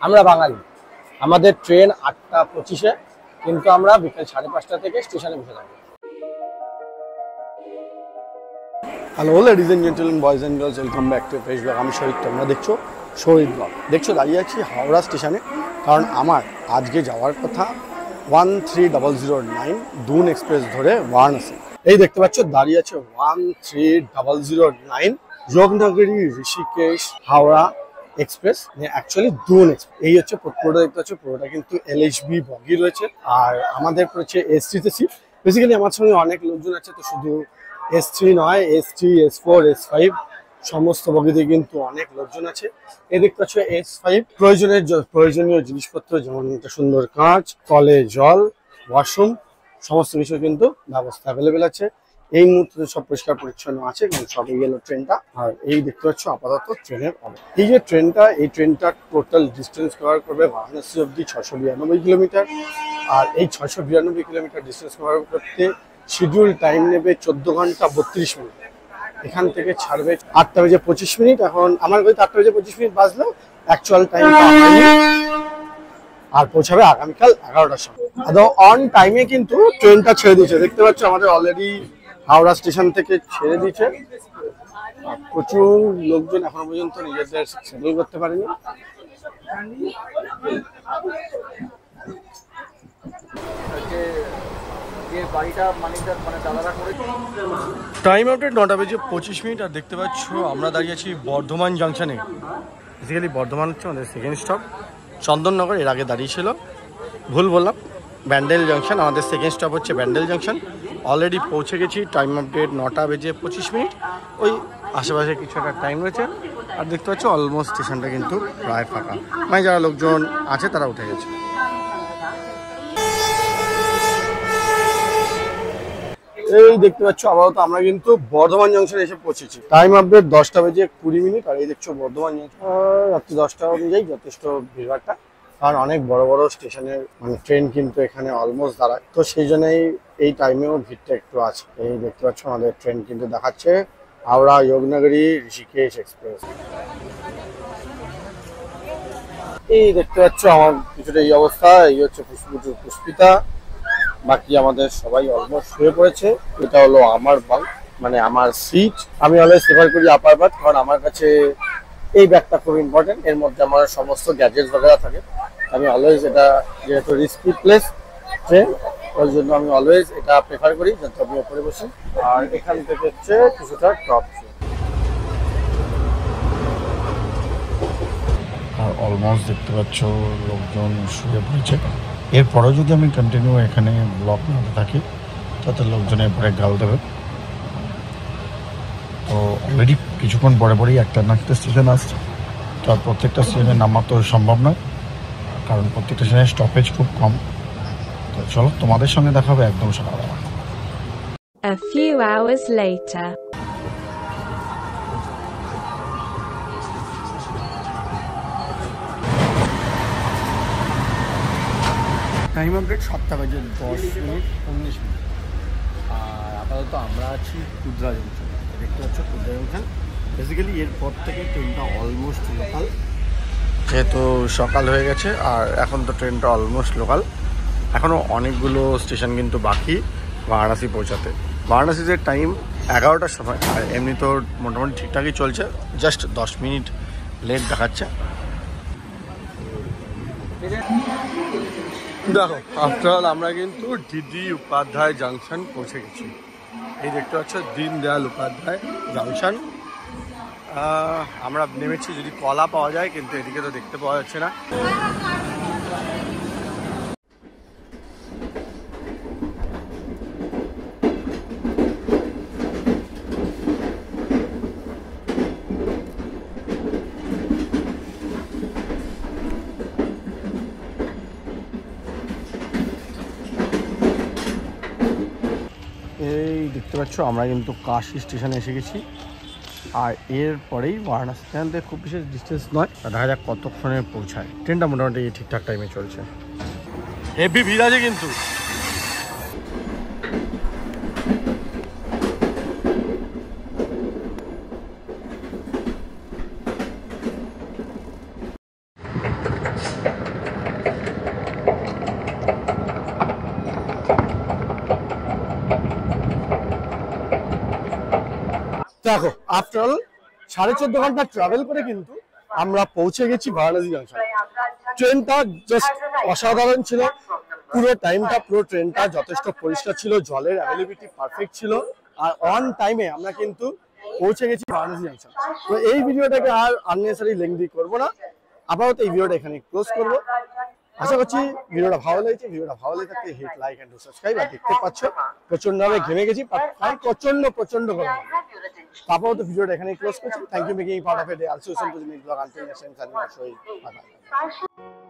আমরা বাঙালি, আমাদের ট্রেন 8টা 25-এ, কিন্তু আমরা বিকেল 5:30 থেকে স্টেশনে বসে থাকি। Hello ladies and gentleman, boys and girls, welcome back to Fresh Blog. আমি শহীদ, তোমরা দেখছো শহীদ ব্লগ। দেখছো দাঁড়িয়ে আছি হাওড়া স্টেশনে, কারণ আমার আজকে যাওয়ার কথা 13009 দুন এক্সপ্রেস ধরে বারাণসী। এই দেখতে পাচ্ছ দাঁড়িয়ে আছে 13009 Yognagari Rishikesh Howrah express, actually Doon express. এই হচ্ছে পুরোটা দেখতে পাচ্ছ, পুরোটা কিন্তু এলএইচবি বগি রয়েছে, আর আমাদের রয়েছে এস3 তে সিট। বেসিক্যালি আমার সঙ্গে অনেক লোকজন আছে, তো শুধু S3 নয়, S3, S4, S5 সমস্ত বগিতে কিন্তু অনেক লোকজন আছে। এই দেখতে পাচ্ছ S5 প্রয়োজনীয় জিনিসপত্র, যেমন একটা সুন্দর কাঁচ, কলে জল, ওয়াশরুম, সমস্ত কিছু কিন্তু ব্যবস্থা অ্যাভেলেবেল আছে। এই মুহূর্তে সব পরিষ্কার পরিচ্ছন্ন আছে, কিন্তু সবই গেল ট্রেনটা। আর এই দেখতে পাচ্ছ আপাতত ট্রেনের অবস্থা। এই যে এই ট্রেনটা টোটাল ডিস্টেন্স কভার করবে বারাণসী অব্দি 692 কিলোমিটার। আর এই 692 কিলোমিটার ডিস্টেন্স কভার করতে শিডিউল টাইম নেবে 14 ঘন্টা 32 মিনিট। এখান থেকে ছাড়বে 8টা বেজে 25 মিনিট। এখন আমার কাছে 8টা বেজে 25 মিনিট বাজলেও অ্যাকচুয়াল টাইম আর পৌঁছাবে আগামীকাল 11টার সময়। আদৌ অন টাইমে কিন্তু ট্রেনটা ছেড়ে দিয়েছে। দেখতে পাচ্ছ আমাদের অলরেডি হাওড়া স্টেশন থেকে ছেড়ে দিয়েছে। প্রচুর লোকজন এখনো পর্যন্ত নিজেদের সেটেল করতে পারেনি। টাইম আপডেট 9টা বেজে 25 মিনিট। আর দেখতে পাচ্ছ আমরা দাঁড়িয়ে আছি বর্ধমান জাংশনে। বেসিক্যালি বর্ধমান হচ্ছে আমাদের সেকেন্ড স্টপ। চন্দননগর এর আগে দাঁড়িয়েছিল, ভুল বললাম, ব্যান্ডেল জাংশন আমাদের সেকেন্ড স্টপ হচ্ছে ব্যান্ডেল জাংশন। অলরেডি পৌঁছে গেছি। টাইম আপডেট 9টা বেজে 25 মিনিট। ওই আশেপাশে কিছু একটা টাইম রয়েছে। আর দেখতে পাচ্ছ অলমোস্ট স্টেশনটা কিন্তু প্রায় ফাঁকা, মানে যারা লোকজন আছে তারা উঠে গেছে। এই দেখতে পাচ্ছ আপাতত আমরা কিন্তু বর্ধমান জংশনে এসে পৌঁছেছি। টাইম আপডেট 10টা বেজে 20 মিনিট। আর এই দেখছো বর্ধমান জংশন রাত্রি 10টা অনুযায়ী যথেষ্ট ভিড়ভাড়টা, কারণ অনেক বড় বড় স্টেশনের মানে ট্রেন কিন্তু এখানে অলমোস্ট দাঁড়ায়, তো সেই জন্যই এই টাইমেও ভিড়টা একটু আছে। এই দেখতে পাচ্ছ আমাদের ট্রেন কিন্তু দেখাচ্ছে হাওড়া যোগনগরী ঋষিকেশ এক্সপ্রেস। এই দেখতে পাচ্ছ আমার কিছুটা এই অবস্থা। এই হচ্ছে পুষ্পিতা, বাকি আমাদের সবাই অলমোস্ট শুয়ে পড়েছে। এটা হলো আমার বাঙ্ক, মানে আমার সিট। আমি অলওয়েজ প্রেফার করি আপার বার্থ, কারণ আমার কাছে এই ব্যাগটা খুব ইম্পর্টেন্ট। এর মধ্যে আমার সমস্ত গ্যাজেটস বগেরা থাকে। আমি অলওয়েজ এটা, যেহেতু রিস্কি প্লেস ট্রেন, ওই জন্য আমি অলওয়েজ এটা প্রেফার করি যাতে আমি ওপরে বসি। আর এখান থেকে হচ্ছে কিছুটা টপ। আর অলমোস্ট দেখতে পাচ্ছ লোকজন শুয়ে পড়েছে। এরপরেও যদি আমি কন্টিনিউ এখানে ব্লগ নিতে থাকি তাতে লোকজনের পরে গাল দেবে। তো অলরেডি কিছুক্ষণ পরে পরেই একটা স্টেশন আসছে। তো প্রত্যেকটা স্টেশনে নামা তো সম্ভব নয়, কারণ প্রত্যেকটা স্টেশনের স্টপেজ খুব কম। তো চলো তোমাদের সঙ্গে দেখা হবে একদম সকালবেলা। A few hours later. Time update 7টা বেজে 10 মিনিট 19 মিনিট। আর আপাতত আমরা আছি কুদ্রা জংশন। দেখতে পাচ্ছ কুদ্রা জংশন। বেসিক্যালি এরপর থেকে ট্রেনটা অলমোস্ট লোকাল, যেহেতু সকাল হয়ে গেছে। আর এখন তো ট্রেনটা অলমোস্ট লোকাল। এখনও অনেকগুলো স্টেশন কিন্তু বাকি বারাণসী পৌঁছাতে। বারাণসীতে টাইম 11টার সময়, আর এমনি তো মোটামুটি ঠিকঠাকই চলছে, জাস্ট 10 মিনিট লেট দেখাচ্ছে। দেখো আফটার অল আমরা কিন্তু ডিডি উপাধ্যায় জাংশন পৌঁছে গেছি। এই দেখতে পাচ্ছ দীনদয়াল উপাধ্যায় জাংশন। আমরা নেমেছি, যদি কলা পাওয়া যায়, কিন্তু এদিকে তো দেখতে পাওয়া যাচ্ছে না। এই দেখতে পাচ্ছ আমরা কিন্তু কাশী স্টেশনে এসে গেছি। আর এরপরেই বারাণসী স্টেশন থেকে খুব বিশেষ ডিস্টেন্স নয়, দেখা যাক কতক্ষণে পৌঁছায়। ট্রেনটা মোটামুটি ঠিকঠাক টাইমে চলছে। হেভি ভিড় আছে কিন্তু। দেখো আফটার অল 14.5 ঘন্টা ট্রাভেল করে কিন্তু আমরা পৌঁছে গেছি বারাণসী জাংশন। ট্রেনটা জাস্ট অসাধারণ ছিল, পুরো টাইমটা পুরো ট্রেনটা যথেষ্ট পরিষ্কার ছিল, জলের অ্যাভেলেবিলিটি পারফেক্ট ছিল, আর অন টাইমে আমরা কিন্তু পৌঁছে গেছি বারাণসী জাংশন। তো এই ভিডিওটাকে আর আননেসারি লেংদি করবো না, আপাতত এই ভিডিওটা এখানে ক্লোজ করবো। আশা করছি ভিডিওটা ভালো লেগেছে। ভিডিওটা ভালো লেগে থাকলে হিট লাইক এন্ড সাবস্ক্রাইব। আর দেখতে পাচ্ছ প্রচন্ড ভাবে ঘেমে গেছি, প্রচন্ড গরম। আপাতত ভিডিওটা এখানে ক্লোজ করছি। Thank you making part of it. Also some to me blog until next time. Bye by.